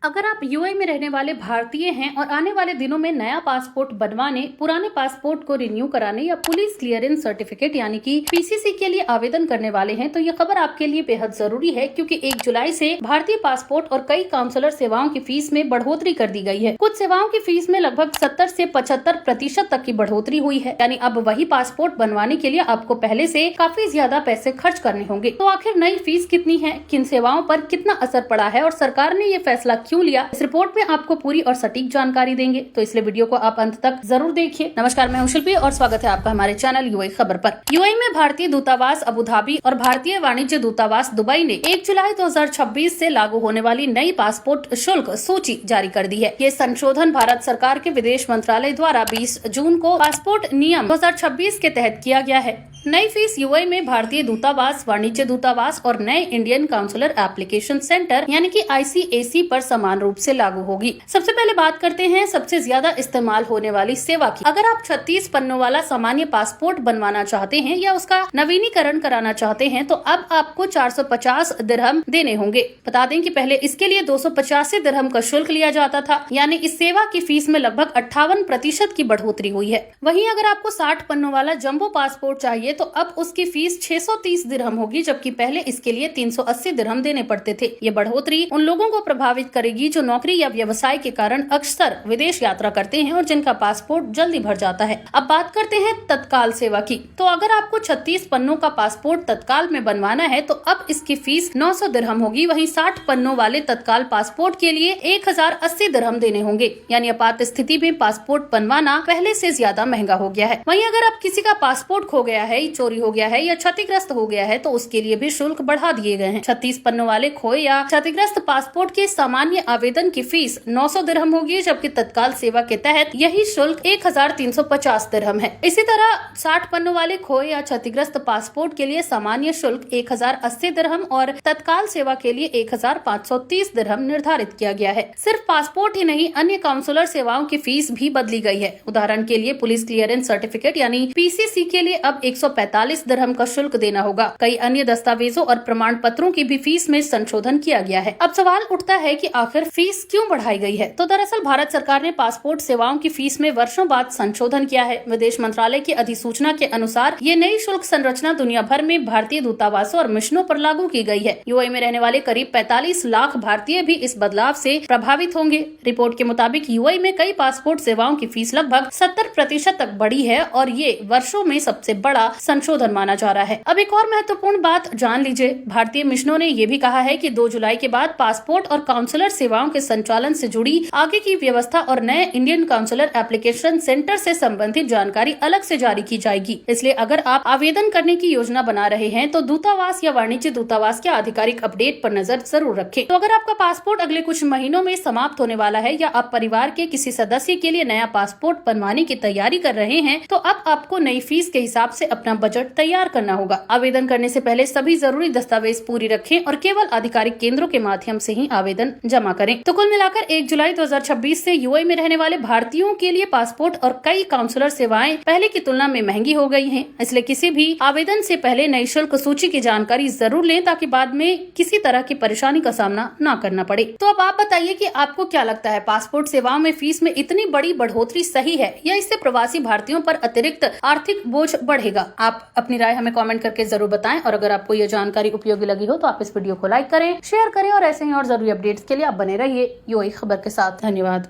अगर आप यूएई में रहने वाले भारतीय हैं और आने वाले दिनों में नया पासपोर्ट बनवाने, पुराने पासपोर्ट को रिन्यू कराने या पुलिस क्लियरेंस सर्टिफिकेट यानी कि पीसीसी के लिए आवेदन करने वाले हैं, तो ये खबर आपके लिए बेहद जरूरी है, क्योंकि 1 जुलाई से भारतीय पासपोर्ट और कई काउंसलर सेवाओं की फीस में बढ़ोतरी कर दी गई है। कुछ सेवाओं की फीस में लगभग 70 से 75% तक की बढ़ोतरी हुई है। यानी अब वही पासपोर्ट बनवाने के लिए आपको पहले से काफी ज्यादा पैसे खर्च करने होंगे। तो आखिर नई फीस कितनी है, किन सेवाओं पर कितना असर पड़ा है और सरकार ने ये फैसला क्यों लिया, इस रिपोर्ट में आपको पूरी और सटीक जानकारी देंगे। तो इसलिए वीडियो को आप अंत तक जरूर देखिए। नमस्कार, मैं हूं शिल्पी और स्वागत है आपका हमारे चैनल यूएई खबर पर। यूएई में भारतीय दूतावास अबू धाबी और भारतीय वाणिज्य दूतावास दुबई ने 1 जुलाई 2026 से लागू होने वाली नई पासपोर्ट शुल्क सूची जारी कर दी है। ये संशोधन भारत सरकार के विदेश मंत्रालय द्वारा 20 जून को पासपोर्ट नियम 2026 के तहत किया गया है। नई फीस यूएई में भारतीय दूतावास, वाणिज्य दूतावास और नए इंडियन काउंसलर एप्लीकेशन सेंटर यानी कि आईसीएसी पर समान रूप से लागू होगी। सबसे पहले बात करते हैं सबसे ज्यादा इस्तेमाल होने वाली सेवा की। अगर आप 36 पन्नों वाला सामान्य पासपोर्ट बनवाना चाहते हैं या उसका नवीनीकरण कराना चाहते हैं, तो अब आपको 450 दिरहम देने होंगे। बता दें कि पहले इसके लिए 285 दिरहम का शुल्क लिया जाता था, यानी इस सेवा की फीस में लगभग 58% की बढ़ोतरी हुई है। वहीं अगर आपको 60 पन्नों वाला जंबो पासपोर्ट चाहिए तो अब उसकी फीस 630 दिरहम होगी, जबकि पहले इसके लिए 380 दिरहम देने पड़ते थे। ये बढ़ोतरी उन लोगों को प्रभावित करेगी जो नौकरी या व्यवसाय के कारण अक्सर विदेश यात्रा करते हैं और जिनका पासपोर्ट जल्दी भर जाता है। अब बात करते हैं तत्काल सेवा की। तो अगर आपको 36 पन्नों का पासपोर्ट तत्काल में बनवाना है तो अब इसकी फीस 900 दिरहम होगी। वहीं 60 पन्नों वाले तत्काल पासपोर्ट के लिए 1080 दिरहम देने होंगे। यानी आपात स्थिति में पासपोर्ट बनवाना पहले से ज्यादा महंगा हो गया है। वहीं अगर आप किसी का पासपोर्ट खो गया है, चोरी हो गया है या क्षतिग्रस्त हो गया है तो उसके लिए भी शुल्क बढ़ा दिए गए हैं। 36 पन्नों वाले खोए या क्षतिग्रस्त पासपोर्ट के सामान्य आवेदन की फीस 900 दिरहम होगी, जबकि तत्काल सेवा के तहत यही शुल्क 1350 दिरहम है। इसी तरह 60 पन्नों वाले खोए या क्षतिग्रस्त पासपोर्ट के लिए सामान्य शुल्क 1080 दिरहम और तत्काल सेवा के लिए 1530 दिरहम निर्धारित किया गया है। सिर्फ पासपोर्ट ही नहीं, अन्य काउंसलर सेवाओं की फीस भी बदली गई है। उदाहरण के लिए पुलिस क्लियरेंस सर्टिफिकेट यानी पीसीसी के लिए अब 145 दिरहम का शुल्क देना होगा। कई अन्य दस्तावेजों और प्रमाण पत्रों की भी फीस में संशोधन किया गया है। अब सवाल उठता है कि आखिर फीस क्यों बढ़ाई गई है। तो दरअसल भारत सरकार ने पासपोर्ट सेवाओं की फीस में वर्षों बाद संशोधन किया है। विदेश मंत्रालय की अधिसूचना के अनुसार ये नई शुल्क संरचना दुनिया भर में भारतीय दूतावासों और मिशनों पर लागू की गई है। यूएई में रहने वाले करीब 45 लाख भारतीय भी इस बदलाव से प्रभावित होंगे। रिपोर्ट के मुताबिक यूएई में कई पासपोर्ट सेवाओं की फीस लगभग 70% तक बढ़ी है और ये वर्षों में सबसे बड़ा संशोधन माना जा रहा है। अब एक और महत्वपूर्ण बात जान लीजिए। भारतीय मिशनों ने ये भी कहा है कि 2 जुलाई के बाद पासपोर्ट और काउंसलर सेवाओं के संचालन से जुड़ी आगे की व्यवस्था और नए इंडियन काउंसलर एप्लीकेशन सेंटर से संबंधित जानकारी अलग से जारी की जाएगी। इसलिए अगर आप आवेदन करने की योजना बना रहे हैं तो दूतावास या वाणिज्य दूतावास के आधिकारिक अपडेट पर नजर जरूर रखें। तो अगर आपका पासपोर्ट अगले कुछ महीनों में समाप्त होने वाला है या आप परिवार के किसी सदस्य के लिए नया पासपोर्ट बनवाने की तैयारी कर रहे हैं, तो अब आपको नई फीस के हिसाब से अपना बजट तैयार करना होगा। आवेदन करने से पहले सभी जरूरी दस्तावेज पूरी रखें और केवल आधिकारिक केंद्रों के माध्यम से ही आवेदन जमा करें। तो कुल मिलाकर 1 जुलाई 2026 से यूएई में रहने वाले भारतीयों के लिए पासपोर्ट और कई काउंसलर सेवाएं पहले की तुलना में महंगी हो गई हैं। इसलिए किसी भी आवेदन से पहले नई शुल्क सूची की जानकारी जरूर लें, ताकि बाद में किसी तरह की परेशानी का सामना न करना पड़े। तो अब आप बताइए कि आपको क्या लगता है, पासपोर्ट सेवाओं में फीस में इतनी बड़ी बढ़ोतरी सही है या इससे प्रवासी भारतीयों पर अतिरिक्त आर्थिक बोझ बढ़ेगा? आप अपनी राय हमें कमेंट करके जरूर बताएं और अगर आपको ये जानकारी उपयोगी लगी हो तो आप इस वीडियो को लाइक करें, शेयर करें और ऐसे ही और जरूरी अपडेट्स के लिए आप बने रहिए यूएई खबर के साथ। धन्यवाद।